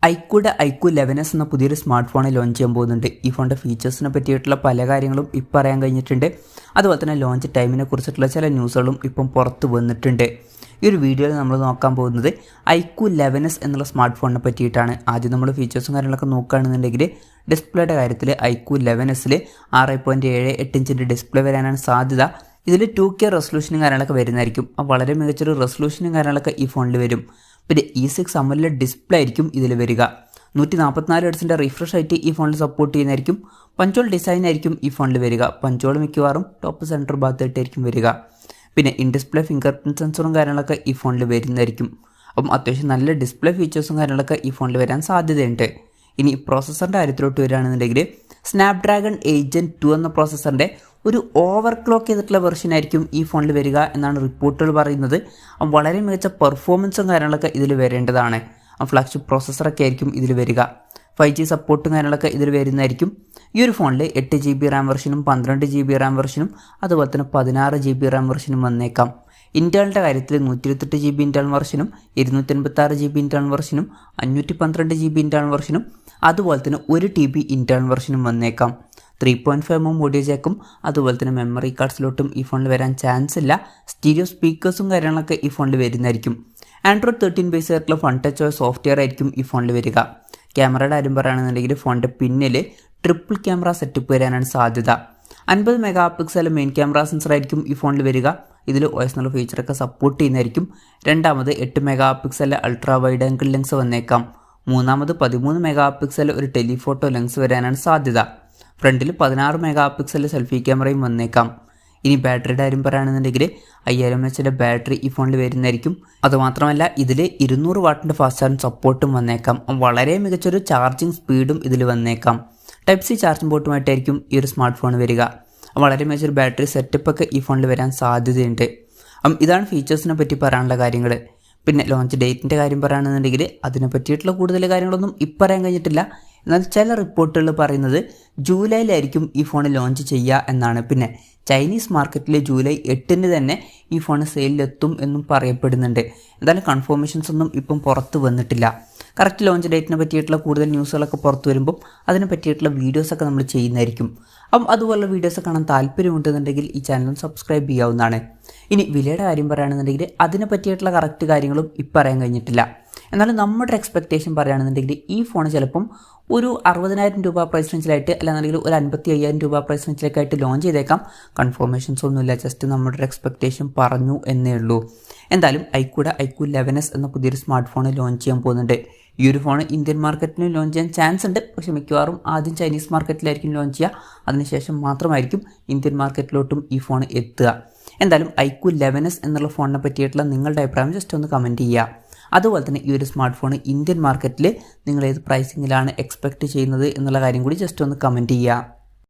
ഐക്കൂടെ Iqoo 11s എന്ന പുതിയൊരു smart phone launch ചെയ്യാൻ പോകുന്നുണ്ട്. ഈ ഫോണിൻ്റെ ഫീച്ചേഴ്സിനെ പറ്റിയിട്ടുള്ള പല കാര്യങ്ങളും ഇപ്പോൾ അറിയാൻ കഴിഞ്ഞിട്ടുണ്ട്. അതുപോലെ തന്നെ ലോഞ്ച് ടൈമിനെ കുറിച്ചിട്ടുള്ള ചില ന്യൂസുകളും ഇപ്പം പുറത്ത് വന്നിട്ടുണ്ട്. ഈ ഒരു വീഡിയോയിൽ നമ്മൾ നോക്കാൻ പോകുന്നത് Iqoo 11s എന്നുള്ള സ്മാർട്ട് ഫോണിനെ പറ്റിയിട്ടാണ്. ആദ്യം നമ്മൾ ഫീച്ചേഴ്സും കാര്യങ്ങളൊക്കെ നോക്കുകയാണെന്നുണ്ടെങ്കിൽ ഡിസ്പ്ലേയുടെ കാര്യത്തിൽ Iqoo 11ൽ 6.78 ഇഞ്ചിൻ്റെ ഡിസ്പ്ലേ വരാനാണ് സാധ്യത. ഇതിൽ 2K റെസൊല്യൂഷനും കാര്യങ്ങളൊക്കെ വരുന്നതായിരിക്കും. വളരെ മികച്ചൊരു റെസൊല്യൂഷനും കാര്യങ്ങളൊക്കെ ഈ ഫോണിൽ വരും. പിന്നെ E6 AMOLED ഡിസ്പ്ലേ ആയിരിക്കും ഇതിൽ വരിക. 144 ഹെർട്സിൻ്റെ റിഫ്രഷ് റേറ്റ് ഈ ഫോണിൽ സപ്പോർട്ട് ചെയ്യുന്നതായിരിക്കും. പഞ്ചോൾ ഡിസൈൻ ആയിരിക്കും ഈ ഫോണിൽ വരിക. പഞ്ചോൾ മിക്കവാറും ടോപ്പ് സെൻറ്റർ ഭാഗത്തായിട്ടായിരിക്കും വരിക. പിന്നെ ഇൻ ഡിസ്പ്ലേ ഫിംഗർ പ്രിൻറ്റ് സെൻസറും കാര്യങ്ങളൊക്കെ ഈ ഫോണിൽ വരുന്നതായിരിക്കും. അപ്പം അത്യാവശ്യം നല്ല ഡിസ്പ്ലേ ഫീച്ചേഴ്സും കാര്യങ്ങളൊക്കെ ഈ ഫോണിൽ വരാൻ സാധ്യതയുണ്ട്. ഇനി പ്രോസസ്സറിൻ്റെ കാര്യത്തിലോട്ട് വരികയാണെന്നുണ്ടെങ്കിൽ സ്നാപ്ഡ്രാഗൺ 8 Gen 2 എന്ന പ്രോസസ്സറിൻ്റെ ഒരു ഓവർ ക്ലോക്ക് ചെയ്തിട്ടുള്ള വെർഷൻ ആയിരിക്കും ഈ ഫോണിൽ വരിക എന്നാണ് റിപ്പോർട്ടുകൾ പറയുന്നത്. വളരെ മികച്ച പെർഫോമൻസും കാര്യങ്ങളൊക്കെ ഇതിൽ വരേണ്ടതാണ്. ഫ്ലാഗ്ഷിപ്പ് പ്രോസസ്സറൊക്കെ ആയിരിക്കും ഇതിൽ വരിക. 5G സപ്പോർട്ടും കാര്യങ്ങളൊക്കെ ഇതിൽ വരുന്നതായിരിക്കും. ഈ ഒരു ഫോണിൽ 8GB റാം വെർഷനും 12GB റാം വെർഷനും അതുപോലെ തന്നെ 16GB റാം വെർഷനും വന്നേക്കാം. ഇൻറ്റേർണലിൻ്റെ കാര്യത്തിൽ 128GB ഇൻറ്റേർണൽ വെർഷനും 256GB ഇൻറ്റേർണൽ വെർഷനും 512GB ഇൻറ്റേർണൽ വെർഷനും അതുപോലെ തന്നെ 1TB ഇൻറ്റേർണൽ വെർഷനും വന്നേക്കാം. 3.5mm ഓഡിയോ ജാക്കും അതുപോലെ തന്നെ മെമ്മറി കാർഡ് സ്ലോട്ടും ഈ ഫോണിൽ വരാൻ ചാൻസ് ഇല്ല. സ്റ്റീരിയോ സ്പീക്കേഴ്സും കാര്യങ്ങളൊക്കെ ഈ ഫോണിൽ വരുന്നതായിരിക്കും. Android 13 ബേസ് ആയിട്ടുള്ള ഫൺ ടച്ച് OS സോഫ്റ്റ്വെയർ ആയിരിക്കും ഈ ഫോണിൽ വരിക. ക്യാമറയുടെ കാര്യം പറയുകയാണെന്നുണ്ടെങ്കിൽ ഫോണിൻ്റെ പിന്നിൽ ട്രിപ്പിൾ ക്യാമറ സെറ്റപ്പ് വരാനാണ് സാധ്യത. 50 MP മെയിൻ ക്യാമറ സെൻസർ ആയിരിക്കും ഈ ഫോണിൽ വരിക. ഇതിൽ OS എന്നുള്ള ഫീച്ചറൊക്കെ സപ്പോർട്ട് ചെയ്യുന്നതായിരിക്കും. രണ്ടാമത് 8 MP ultra wide angle lens വന്നേക്കാം. മൂന്നാമത് 13 MP ഒരു ടെലിഫോട്ടോ ലെൻസ് വരാനാണ് സാധ്യത. ഫ്രണ്ടിൽ 16 MP സെൽഫി ക്യാമറയും വന്നേക്കാം. ഇനി ബാറ്ററിയുടെ കാര്യം പറയുകയാണെന്നുണ്ടെങ്കിൽ 5000 mAh ബാറ്ററി ഈ ഫോണിൽ വരുന്നതായിരിക്കും. അതുമാത്രമല്ല ഇതിൽ 200 വാട്ടിൻ്റെ ഫാസ്റ്റ് ചാർജിങ് സപ്പോർട്ടും വന്നേക്കാം. വളരെ മികച്ചൊരു ചാർജിങ് സ്പീഡും ഇതിൽ വന്നേക്കാം. Type C ചാർജിങ് പോർട്ടുമായിട്ടായിരിക്കും ഈ ഒരു സ്മാർട്ട് ഫോൺ വരിക. വളരെ മികച്ചൊരു ബാറ്ററി സെറ്റപ്പൊക്കെ ഈ ഫോണിൽ വരാൻ സാധ്യതയുണ്ട്. ഇതാണ് ഫീച്ചേഴ്സിനെ പറ്റി പറയാനുള്ള കാര്യങ്ങൾ. പിന്നെ ലോഞ്ച് ഡേറ്റിൻ്റെ കാര്യം പറയുകയാണെന്നുണ്ടെങ്കിൽ അതിനെ പറ്റിയിട്ടുള്ള കൂടുതൽ കാര്യങ്ങളൊന്നും ഇപ്പം പറയാൻ കഴിഞ്ഞിട്ടില്ല. എന്നാൽ ചില റിപ്പോർട്ടുകൾ പറയുന്നത് ജൂലൈയിലായിരിക്കും ഈ ഫോൺ ലോഞ്ച് ചെയ്യുക എന്നാണ്. പിന്നെ ചൈനീസ് മാർക്കറ്റിൽ ജൂലൈ 8 തന്നെ ഈ ഫോൺ സെയിലിലെത്തും എന്നും പറയപ്പെടുന്നുണ്ട്. എന്തായാലും കൺഫർമേഷൻസ് ഒന്നും ഇപ്പം പുറത്ത് വന്നിട്ടില്ല. കറക്റ്റ് ലോഞ്ച് ഡേറ്റിനെ പറ്റിയിട്ടുള്ള കൂടുതൽ ന്യൂസുകളൊക്കെ പുറത്ത് വരുമ്പം അതിനെ പറ്റിയിട്ടുള്ള വീഡിയോസൊക്കെ നമ്മൾ ചെയ്യുന്നതായിരിക്കും. അതുപോലുള്ള വീഡിയോസ് കാണാൻ താല്പര്യമുണ്ടെന്നുണ്ടെങ്കിൽ ഈ ചാനൽ സബ്സ്ക്രൈബ് ചെയ്യാവുന്നതാണ്. ഇനി വിലയുടെ കാര്യം പറയുകയാണെന്നുണ്ടെങ്കിൽ അതിനെ പറ്റിയിട്ടുള്ള കറക്റ്റ് കാര്യങ്ങളും ഇപ്പം അറിയാൻ കഴിഞ്ഞിട്ടില്ല. എന്നാലും നമ്മുടെ എക്സ്പെക്റ്റേഷൻ പറയുകയാണെന്നുണ്ടെങ്കിൽ ഈ ഫോൺ ചിലപ്പം ഒരു 60,000 രൂപ പ്രൈസ് റേഞ്ചിലായിട്ട് അല്ലാന്നുണ്ടെങ്കിൽ ഒരു 55,000 രൂപ പ്രൈസ് റേഞ്ചിലേക്കായിട്ട് ലോഞ്ച് ചെയ്തേക്കാം. കൺഫർമേഷൻസ് ഒന്നുമില്ല, ജസ്റ്റ് നമ്മുടെ ഒരു എക്സ്പെക്റ്റേഷൻ പറഞ്ഞു എന്നേ ഉള്ളൂ. എന്തായാലും Iqoo 11s എന്ന പുതിയൊരു സ്മാർട്ട് ഫോൺ ലോഞ്ച് ചെയ്യാൻ പോകുന്നുണ്ട്. ഈ ഒരു ഫോൺ ഇന്ത്യൻ മാർക്കറ്റിൽ ലോഞ്ച് ചെയ്യാൻ ചാൻസ് ഉണ്ട്. പക്ഷേ മിക്കവാറും ആദ്യം ചൈനീസ് മാർക്കറ്റിലായിരിക്കും ലോഞ്ച് ചെയ്യുക. അതിനുശേഷം മാത്രമായിരിക്കും ഇന്ത്യൻ മാർക്കറ്റിലോട്ടും ഈ ഫോൺ എത്തുക. എന്തായാലും Iqoo 11s എന്നുള്ള ഫോണിനെ പറ്റിയിട്ടുള്ള നിങ്ങളുടെ അഭിപ്രായം ജസ്റ്റ് ഒന്ന് കമൻറ്റ് ചെയ്യുക. അതുപോലെ തന്നെ ഈ ഒരു സ്മാർട്ട് ഫോൺ ഇന്ത്യൻ മാർക്കറ്റിൽ നിങ്ങൾ ഏത് പ്രൈസിങ്ങിലാണ് എക്സ്പെക്റ്റ് ചെയ്യുന്നത് എന്നുള്ള കാര്യം കൂടി ജസ്റ്റ് ഒന്ന് കമൻറ്റ് ചെയ്യുക.